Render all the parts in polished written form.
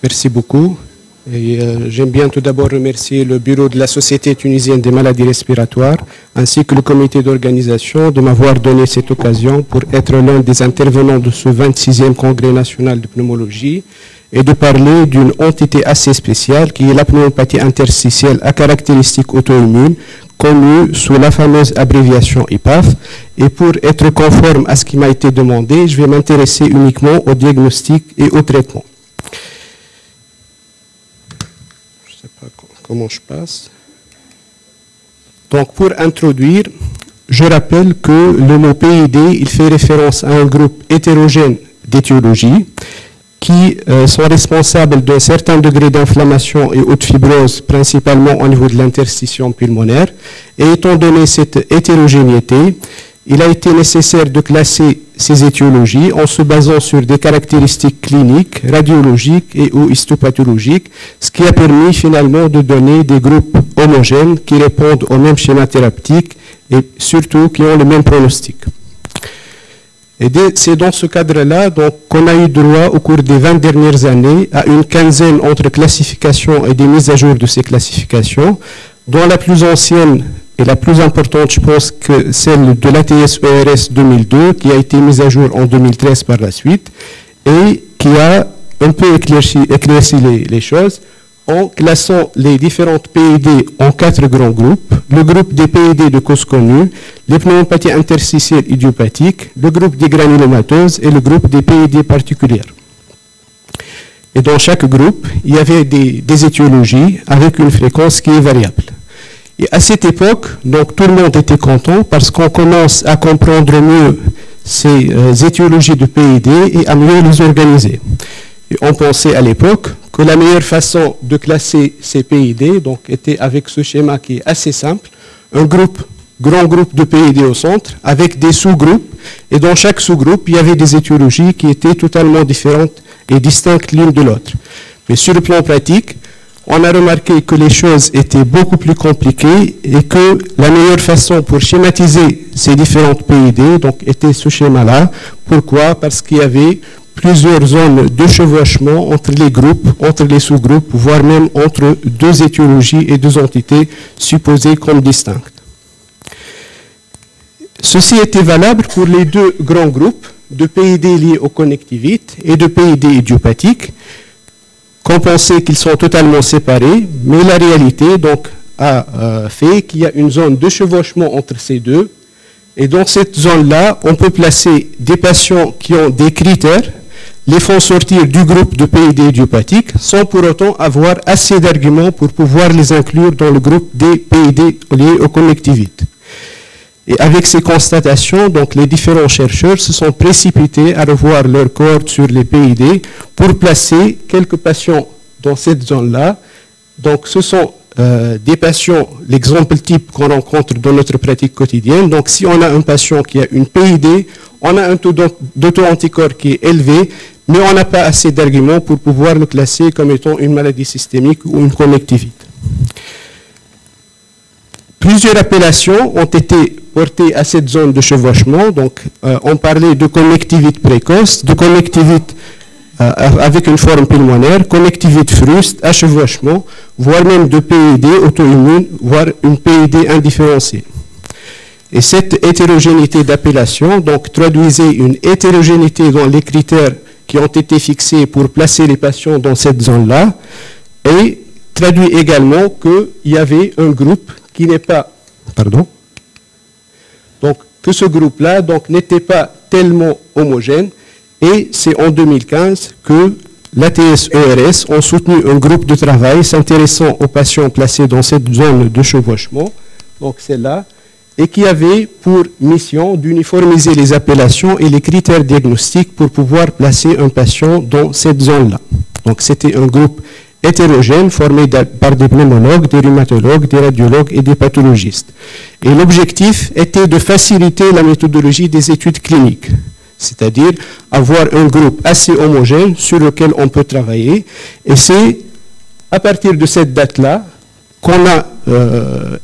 Merci beaucoup. J'aime bien tout d'abord remercier le bureau de la Société tunisienne des maladies respiratoires ainsi que le comité d'organisation de m'avoir donné cette occasion pour être l'un des intervenants de ce 26e congrès national de pneumologie et de parler d'une entité assez spéciale qui est la pneumopathie interstitielle à caractéristiques auto-immunes connue sous la fameuse abréviation IPAF. Et pour être conforme à ce qui m'a été demandé, je vais m'intéresser uniquement au diagnostic et au traitement. Je ne sais pas comment je passe. Donc, pour introduire, je rappelle que le mot PID, il fait référence à un groupe hétérogène d'étiologie qui sont responsables d'un certain degré d'inflammation et ou de fibrose, principalement au niveau de l'interstitium pulmonaire. Et étant donné cette hétérogénéité, il a été nécessaire de classer ces étiologies en se basant sur des caractéristiques cliniques, radiologiques et ou histopathologiques, ce qui a permis finalement de donner des groupes homogènes qui répondent au même schéma thérapeutique et surtout qui ont le même pronostic. Et c'est dans ce cadre-là qu'on a eu droit au cours des 20 dernières années à une quinzaine entre classifications et des mises à jour de ces classifications, dont la plus ancienne et la plus importante, je pense, que celle de l'ATS-ERS 2002, qui a été mise à jour en 2013 par la suite, et qui a un peu éclairci les choses en classant les différentes PID en 4 grands groupes. Le groupe des PID de cause connue, les pneumopathies interstitielles idiopathiques, le groupe des granulomateuses et le groupe des PID particulières. Et dans chaque groupe, il y avait des étiologies avec une fréquence qui est variable. Et à cette époque, donc, tout le monde était content parce qu'on commence à comprendre mieux ces étiologies de PID et à mieux les organiser. Et on pensait à l'époque que la meilleure façon de classer ces PID donc, était avec ce schéma qui est assez simple, un grand groupe de PID au centre avec des sous-groupes, et dans chaque sous-groupe, il y avait des étiologies qui étaient totalement différentes et distinctes l'une de l'autre. Mais sur le plan pratique, on a remarqué que les choses étaient beaucoup plus compliquées et que la meilleure façon pour schématiser ces différentes PID donc, était ce schéma-là. Pourquoi? Parce qu'il y avait plusieurs zones de chevauchement entre les groupes, entre les sous-groupes, voire même entre deux étiologies et deux entités supposées comme distinctes. Ceci était valable pour les deux grands groupes de PID liés aux connectivites et de PID idiopathiques, qu'on pensait qu'ils sont totalement séparés, mais la réalité donc, a fait qu'il y a une zone de chevauchement entre ces deux, et dans cette zone-là, on peut placer des patients qui ont des critères, les font sortir du groupe de PID idiopathiques, sans pour autant avoir assez d'arguments pour pouvoir les inclure dans le groupe des PID liés aux connectivites. Et avec ces constatations, donc, les différents chercheurs se sont précipités à revoir leur cohorte sur les PID pour placer quelques patients dans cette zone-là. Donc, ce sont des patients, l'exemple type qu'on rencontre dans notre pratique quotidienne. Donc, si on a un patient qui a une PID, on a un taux d'auto-anticorps qui est élevé, mais on n'a pas assez d'arguments pour pouvoir le classer comme étant une maladie systémique ou une connectivite. Plusieurs appellations ont été portées à cette zone de chevauchement. Donc, on parlait de connectivite précoce, de connectivite avec une forme pulmonaire, connectivite fruste, à chevauchement, voire même de PID auto-immune, voire une PID indifférenciée. Et cette hétérogénéité d'appellation donc, traduisait une hétérogénéité dans les critères qui ont été fixés pour placer les patients dans cette zone-là, et traduit également qu'il y avait un groupe qui n'est pas, donc que ce groupe-là n'était pas tellement homogène, et c'est en 2015 que l'ATS-ERS ont soutenu un groupe de travail s'intéressant aux patients placés dans cette zone de chevauchement, donc celle-là, et qui avait pour mission d'uniformiser les appellations et les critères diagnostiques pour pouvoir placer un patient dans cette zone-là. Donc c'était un groupe hétérogène formé par des pneumologues, des rhumatologues, des radiologues et des pathologistes. Et l'objectif était de faciliter la méthodologie des études cliniques, c'est-à-dire avoir un groupe assez homogène sur lequel on peut travailler. Et c'est à partir de cette date-là qu'on a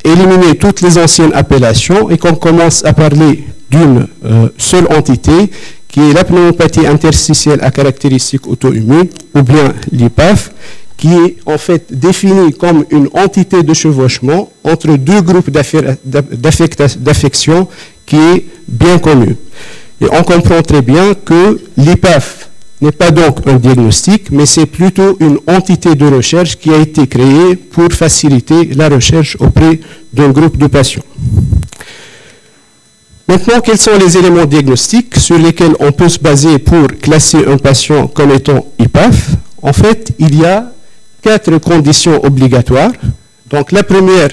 éliminé toutes les anciennes appellations et qu'on commence à parler d'une seule entité qui qui est la pneumopathie interstitielle à caractéristiques auto-immunes, ou bien l'IPAF, qui est en fait définie comme une entité de chevauchement entre deux groupes d'affections qui est bien connue. Et on comprend très bien que l'IPAF n'est pas donc un diagnostic, mais c'est plutôt une entité de recherche qui a été créée pour faciliter la recherche auprès d'un groupe de patients. Maintenant, quels sont les éléments diagnostiques sur lesquels on peut se baser pour classer un patient comme étant IPAF? En fait, il y a 4 conditions obligatoires. Donc la première,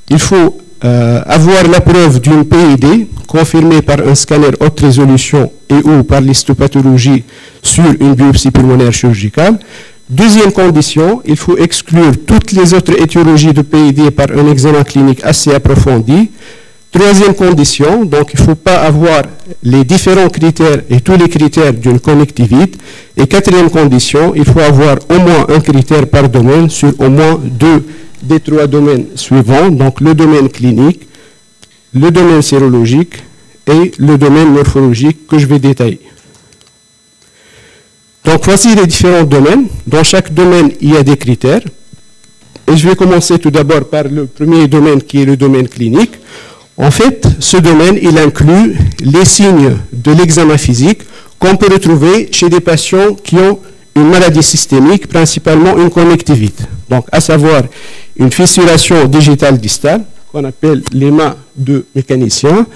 il faut avoir la preuve d'une PID confirmée par un scanner haute résolution et ou par l'histopathologie sur une biopsie pulmonaire chirurgicale. Deuxième condition, il faut exclure toutes les autres étiologies de PID par un examen clinique assez approfondi. Troisième condition, donc il ne faut pas avoir les différents critères et tous les critères d'une connectivite. Et quatrième condition, il faut avoir au moins un critère par domaine sur au moins 2 des 3 domaines suivants, donc le domaine clinique, le domaine sérologique et le domaine morphologique que je vais détailler. Donc voici les différents domaines. Dans chaque domaine, il y a des critères. Et je vais commencer tout d'abord par le premier domaine qui est le domaine clinique. En fait, ce domaine, il inclut les signes de l'examen physique qu'on peut retrouver chez des patients qui ont une maladie systémique, principalement une connectivite. Donc, à savoir une fissuration digitale distale, qu'on appelle l'éma de mécanicien,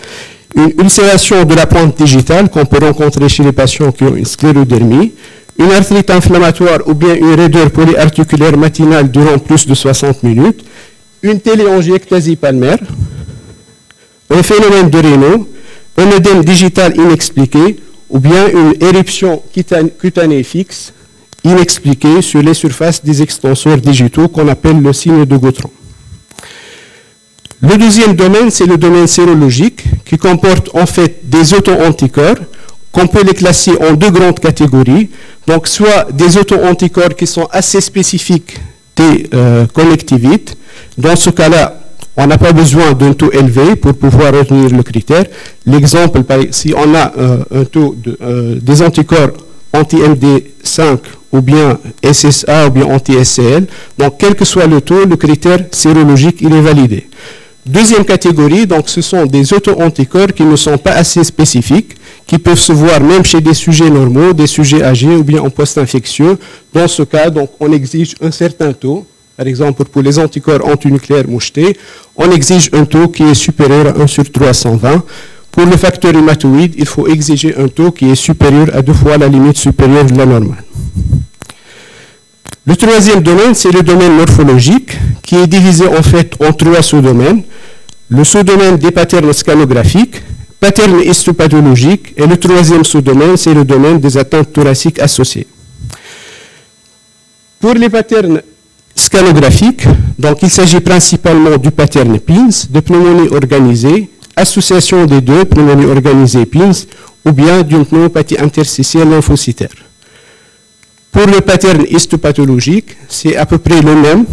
une ulcération de la pointe digitale qu'on peut rencontrer chez les patients qui ont une sclérodermie, une arthrite inflammatoire ou bien une raideur polyarticulaire matinale durant plus de 60 minutes, une téléangiectasie palmaire, un phénomène de Raynaud, un œdème digital inexpliqué ou bien une éruption cutanée fixe inexpliquée sur les surfaces des extenseurs digitaux qu'on appelle le signe de Gautran. Le deuxième domaine, c'est le domaine sérologique qui comporte en fait des auto-anticorps qu'on peut les classer en 2 grandes catégories. Donc soit des auto-anticorps qui sont assez spécifiques des connectivites. Dans ce cas-là, on n'a pas besoin d'un taux élevé pour pouvoir retenir le critère. L'exemple, si on a un taux des anticorps anti-MD5 ou bien SSA ou bien anti-SCL, donc quel que soit le taux, le critère sérologique, il est validé. Deuxième catégorie, donc ce sont des auto-anticorps qui ne sont pas assez spécifiques, qui peuvent se voir même chez des sujets normaux, des sujets âgés ou bien en post-infectieux. Dans ce cas, donc, on exige un certain taux. Par exemple, pour les anticorps antinucléaires mouchetés, on exige un taux qui est supérieur à 1 sur 320. Pour le facteur hématoïde, il faut exiger un taux qui est supérieur à 2 fois la limite supérieure de la normale. Le troisième domaine, c'est le domaine morphologique, qui est divisé en fait en 3 sous-domaines. Le sous-domaine des patterns scanographiques, patterns histopathologiques, et le troisième sous-domaine, c'est le domaine des atteintes thoraciques associées. Pour les patterns scanographiques, donc il s'agit principalement du pattern PINS, de pneumonie organisée, association des deux, pneumonie organisée PINS, ou bien d'une pneumopathie interstitielle lymphocytaire. Pour le pattern histopathologique, c'est à peu près le même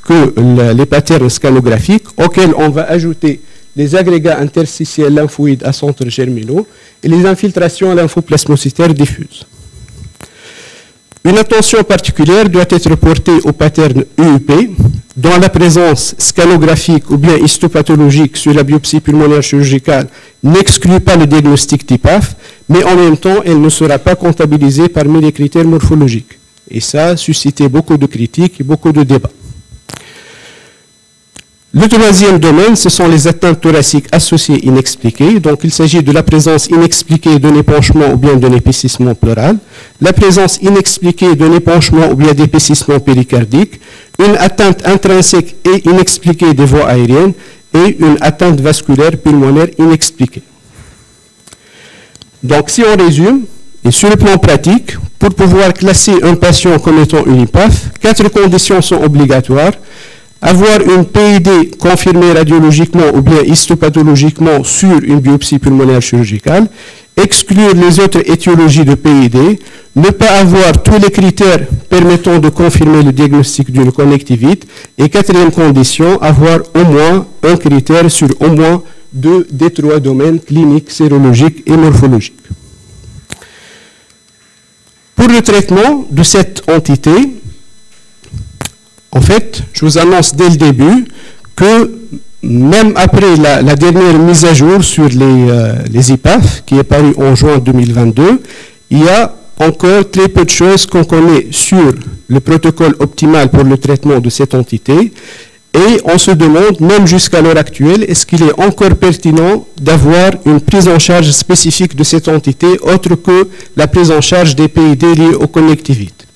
que les patterns scanographiques, auxquels on va ajouter les agrégats interstitiels lymphoïdes à centres germinaux et les infiltrations lymphoplasmocytaires diffuses. Une attention particulière doit être portée au pattern UUP, dont la présence scanographique ou bien histopathologique sur la biopsie pulmonaire chirurgicale n'exclut pas le diagnostic d'IPAF, mais en même temps, elle ne sera pas comptabilisée parmi les critères morphologiques. Et ça a suscité beaucoup de critiques et beaucoup de débats. Le troisième domaine, ce sont les atteintes thoraciques associées inexpliquées. Donc, il s'agit de la présence inexpliquée d'un épanchement ou bien d'un épaississement pleural, la présence inexpliquée d'un épanchement ou bien d'épaississement péricardique, une atteinte intrinsèque et inexpliquée des voies aériennes et une atteinte vasculaire pulmonaire inexpliquée. Donc, si on résume, et sur le plan pratique, pour pouvoir classer un patient comme étant une IPAF, 4 conditions sont obligatoires. Avoir une PID confirmée radiologiquement ou bien histopathologiquement sur une biopsie pulmonaire chirurgicale, exclure les autres étiologies de PID, ne pas avoir tous les critères permettant de confirmer le diagnostic d'une connectivite, et quatrième condition, avoir au moins un critère sur au moins 2 des 3 domaines cliniques, sérologiques et morphologiques. Pour le traitement de cette entité, en fait, je vous annonce dès le début que même après la dernière mise à jour sur les IPAF, qui est parue en juin 2022, il y a encore très peu de choses qu'on connaît sur le protocole optimal pour le traitement de cette entité. Et on se demande, même jusqu'à l'heure actuelle, est-ce qu'il est encore pertinent d'avoir une prise en charge spécifique de cette entité, autre que la prise en charge des PID liés aux connectivités.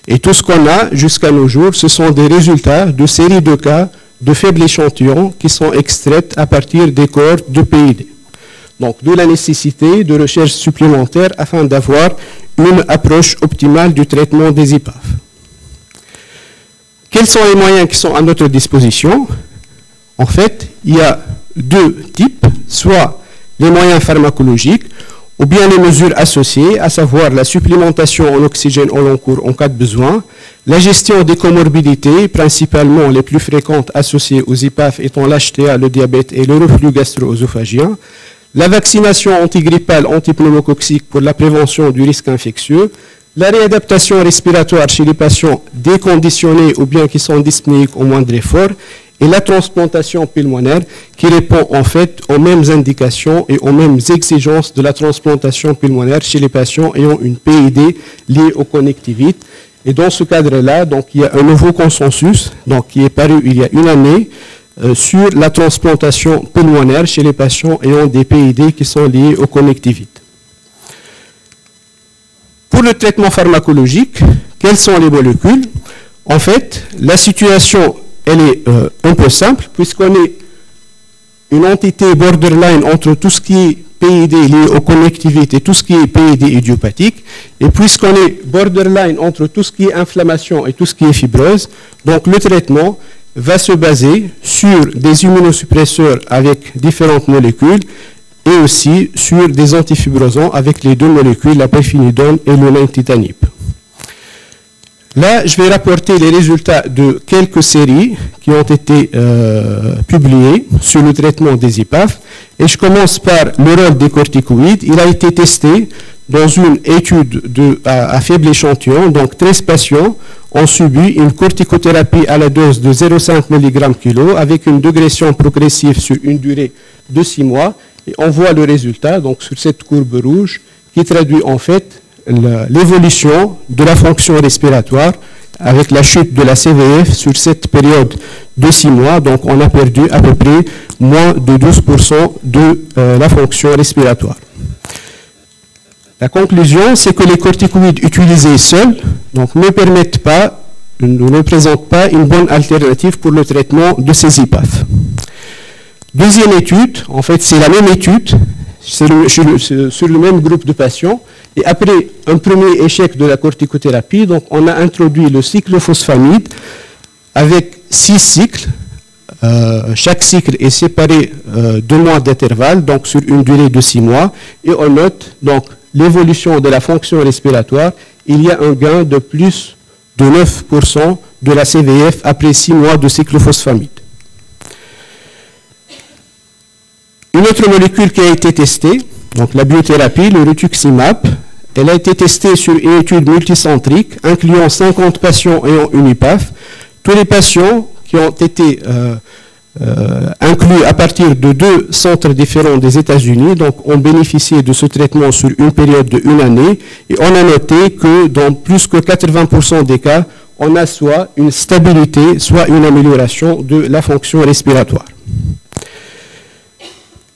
Et tout ce qu'on a jusqu'à nos jours, ce sont des résultats de séries de cas de faibles échantillons qui sont extraites à partir des cohortes de PID. Donc, d'où la nécessité de recherches supplémentaires afin d'avoir une approche optimale du traitement des IPAF. Quels sont les moyens qui sont à notre disposition? En fait, il y a deux types, soit les moyens pharmacologiques, ou bien les mesures associées, à savoir la supplémentation en oxygène au long cours en cas de besoin, la gestion des comorbidités, principalement les plus fréquentes associées aux IPAF étant l'HTA, le diabète et le reflux gastro-œsophagien, la vaccination antigrippale antipneumococcique pour la prévention du risque infectieux, la réadaptation respiratoire chez les patients déconditionnés ou bien qui sont dyspnéiques au moindre effort, et la transplantation pulmonaire qui répond en fait aux mêmes indications et aux mêmes exigences de la transplantation pulmonaire chez les patients ayant une PID liée aux connectivites. Et dans ce cadre-là, donc, il y a un nouveau consensus donc, qui est paru il y a une année sur la transplantation pulmonaire chez les patients ayant des PID qui sont liés aux connectivites. Pour le traitement pharmacologique, quelles sont les molécules? En fait, la situation elle est un peu simple, puisqu'on est une entité borderline entre tout ce qui est PID lié aux connectivités et tout ce qui est PID idiopathique, et puisqu'on est borderline entre tout ce qui est inflammation et tout ce qui est fibrose, donc le traitement va se baser sur des immunosuppresseurs avec différentes molécules et aussi sur des antifibrosants avec les deux molécules, la pirfenidone et le nintedanib. Là, je vais rapporter les résultats de quelques séries qui ont été publiées sur le traitement des IPAF. Et je commence par le rôle des corticoïdes. Il a été testé dans une étude à faible échantillon, donc 13 patients ont subi une corticothérapie à la dose de 0,5 mg/kg avec une dégression progressive sur une durée de 6 mois. Et on voit le résultat donc, sur cette courbe rouge qui traduit en fait l'évolution de la fonction respiratoire avec la chute de la CVF sur cette période de 6 mois. Donc, on a perdu à peu près moins de 12% de la fonction respiratoire. La conclusion, c'est que les corticoïdes utilisés seuls donc, ne présentent pas une bonne alternative pour le traitement de ces IPAF. Deuxième étude, en fait, c'est la même étude, sur le même groupe de patients. Et après un premier échec de la corticothérapie, donc on a introduit le cyclophosphamide avec 6 cycles. Chaque cycle est séparé 2 mois d'intervalle, donc sur une durée de 6 mois. Et on note donc l'évolution de la fonction respiratoire. Il y a un gain de plus de 9% de la CVF après 6 mois de cyclophosphamide. Une autre molécule qui a été testée, donc la biothérapie, le rituximab, elle a été testée sur une étude multicentrique incluant 50 patients ayant une IPAF. Tous les patients qui ont été inclus à partir de 2 centres différents des États-Unis, donc ont bénéficié de ce traitement sur une période de 1 année. Et on a noté que dans plus que 80% des cas, on a soit une stabilité, soit une amélioration de la fonction respiratoire.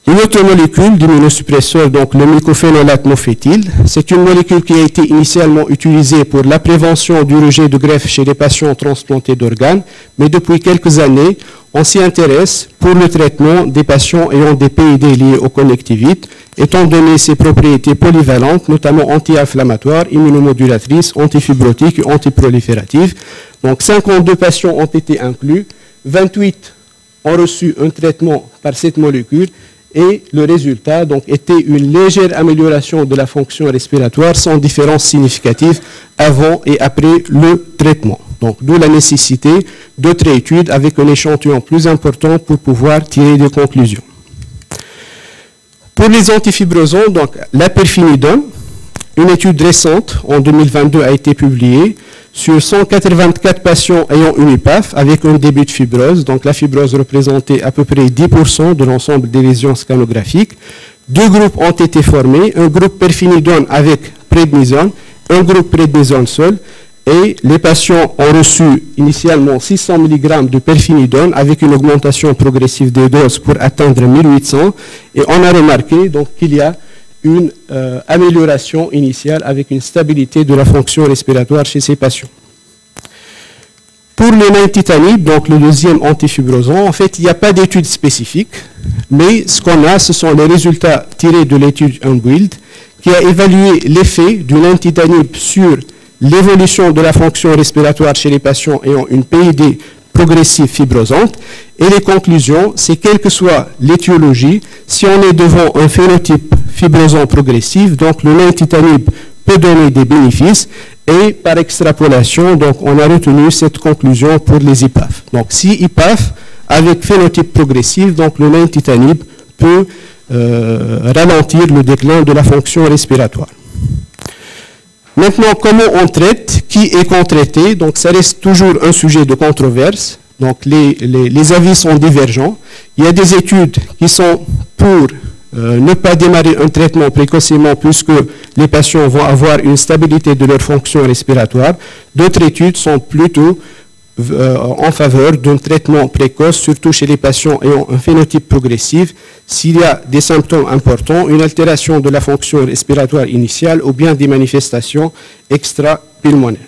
Une autre molécule d'immunosuppresseur, donc le mycophénolate mofétyl, c'est une molécule qui a été initialement utilisée pour la prévention du rejet de greffe chez les patients transplantés d'organes, mais depuis quelques années, on s'y intéresse pour le traitement des patients ayant des PID liés aux connectivites, étant donné ses propriétés polyvalentes, notamment anti-inflammatoires, immunomodulatrices, antifibrotiques et antiprolifératives. Donc 52 patients ont été inclus, 28 ont reçu un traitement par cette molécule, et le résultat donc, était une légère amélioration de la fonction respiratoire sans différence significative avant et après le traitement. Donc, d'où la nécessité d'autres études avec un échantillon plus important pour pouvoir tirer des conclusions. Pour les antifibrosants, donc la pirfenidone, Une étude récente, en 2022, a été publiée sur 184 patients ayant une IPAF avec un début de fibrose. Donc la fibrose représentait à peu près 10% de l'ensemble des lésions scanographiques. 2 groupes ont été formés, un groupe perfenidone avec prednisone, un groupe prednisone seul, et les patients ont reçu initialement 600 mg de perfenidone avec une augmentation progressive des doses pour atteindre 1800, et on a remarqué donc qu'il y a une amélioration initiale avec une stabilité de la fonction respiratoire chez ces patients. Pour le nintedanib, donc le deuxième antifibrosant, en fait, il n'y a pas d'étude spécifique, mais ce qu'on a, ce sont les résultats tirés de l'étude Unbuild, qui a évalué l'effet du nintedanib sur l'évolution de la fonction respiratoire chez les patients ayant une PID progressive fibrosante. Et les conclusions, c'est quelle que soit l'étiologie, si on est devant un phénotype fibrosant progressif, donc le nintedanib peut donner des bénéfices, et par extrapolation, donc on a retenu cette conclusion pour les IPAF. Donc si IPAF avec phénotype progressif, donc le nintedanib peut ralentir le déclin de la fonction respiratoire. Maintenant, comment on traite, qui est qu'on-traité? Donc ça reste toujours un sujet de controverse. Donc les avis sont divergents. Il y a des études qui sont pour ne pas démarrer un traitement précocement puisque les patients vont avoir une stabilité de leur fonction respiratoire. D'autres études sont plutôt en faveur d'un traitement précoce, surtout chez les patients ayant un phénotype progressif, s'il y a des symptômes importants, une altération de la fonction respiratoire initiale ou bien des manifestations extra-pulmonaires.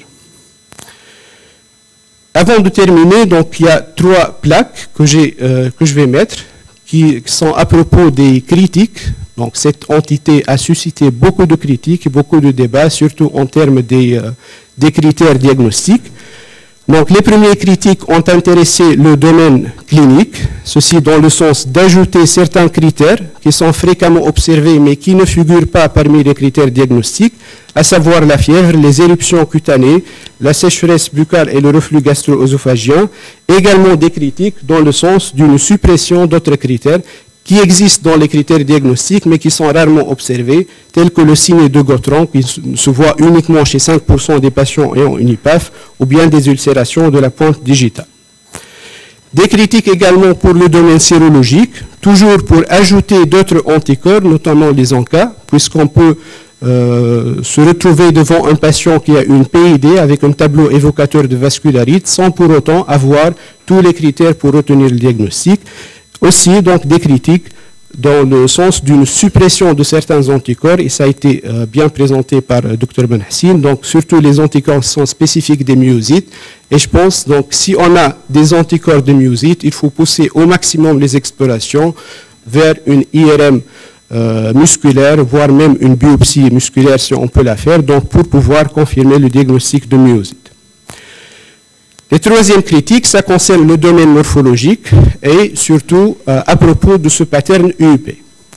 Avant de terminer, donc, il y a 3 plaques que je vais mettre, qui sont à propos des critiques. Donc cette entité a suscité beaucoup de critiques, beaucoup de débats, surtout en termes des critères diagnostiques. Donc les premières critiques ont intéressé le domaine clinique, ceci dans le sens d'ajouter certains critères qui sont fréquemment observés mais qui ne figurent pas parmi les critères diagnostiques, à savoir la fièvre, les éruptions cutanées, la sécheresse buccale et le reflux gastro-œsophagien. Également des critiques dans le sens d'une suppression d'autres critères qui existent dans les critères diagnostiques, mais qui sont rarement observés, tels que le signe de Gottron, qui se voit uniquement chez 5% des patients ayant une IPAF, ou bien des ulcérations de la pointe digitale. Des critiques également pour le domaine sérologique, toujours pour ajouter d'autres anticorps, notamment les ANCA, puisqu'on peut se retrouver devant un patient qui a une PID avec un tableau évocateur de vascularite, sans pour autant avoir tous les critères pour retenir le diagnostic. Aussi, donc, des critiques dans le sens d'une suppression de certains anticorps, et ça a été bien présenté par Dr Benhassine, donc surtout les anticorps sont spécifiques des myosites, et je pense, donc, si on a des anticorps de myosites, il faut pousser au maximum les explorations vers une IRM musculaire, voire même une biopsie musculaire si on peut la faire, donc pour pouvoir confirmer le diagnostic de myosite. Les troisième critiques, ça concerne le domaine morphologique et surtout à propos de ce pattern UUP.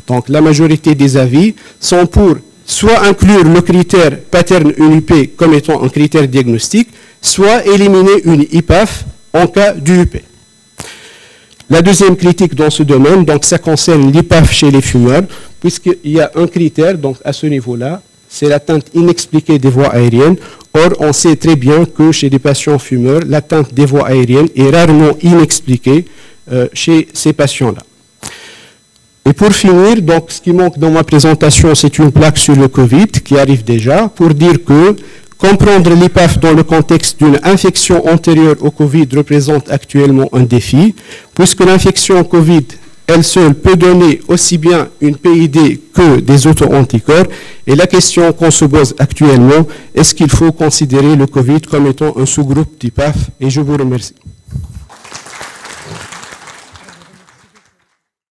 Donc la majorité des avis sont pour soit inclure le critère pattern UUP comme étant un critère diagnostique, soit éliminer une IPAF en cas d'UUP. La deuxième critique dans ce domaine, donc ça concerne l'IPAF chez les fumeurs, puisqu'il y a un critère donc à ce niveau-là, c'est l'atteinte inexpliquée des voies aériennes. Or, on sait très bien que chez des patients fumeurs, l'atteinte des voies aériennes est rarement inexpliquée chez ces patients-là. Et pour finir, donc, ce qui manque dans ma présentation, c'est une plaque sur le Covid qui arrive déjà pour dire que comprendre l'IPAF dans le contexte d'une infection antérieure au Covid représente actuellement un défi, puisque l'infection Covid elle seule peut donner aussi bien une PID que des auto-anticorps. Et la question qu'on se pose actuellement, est-ce qu'il faut considérer le Covid comme étant un sous-groupe d'IPAF? Et je vous remercie.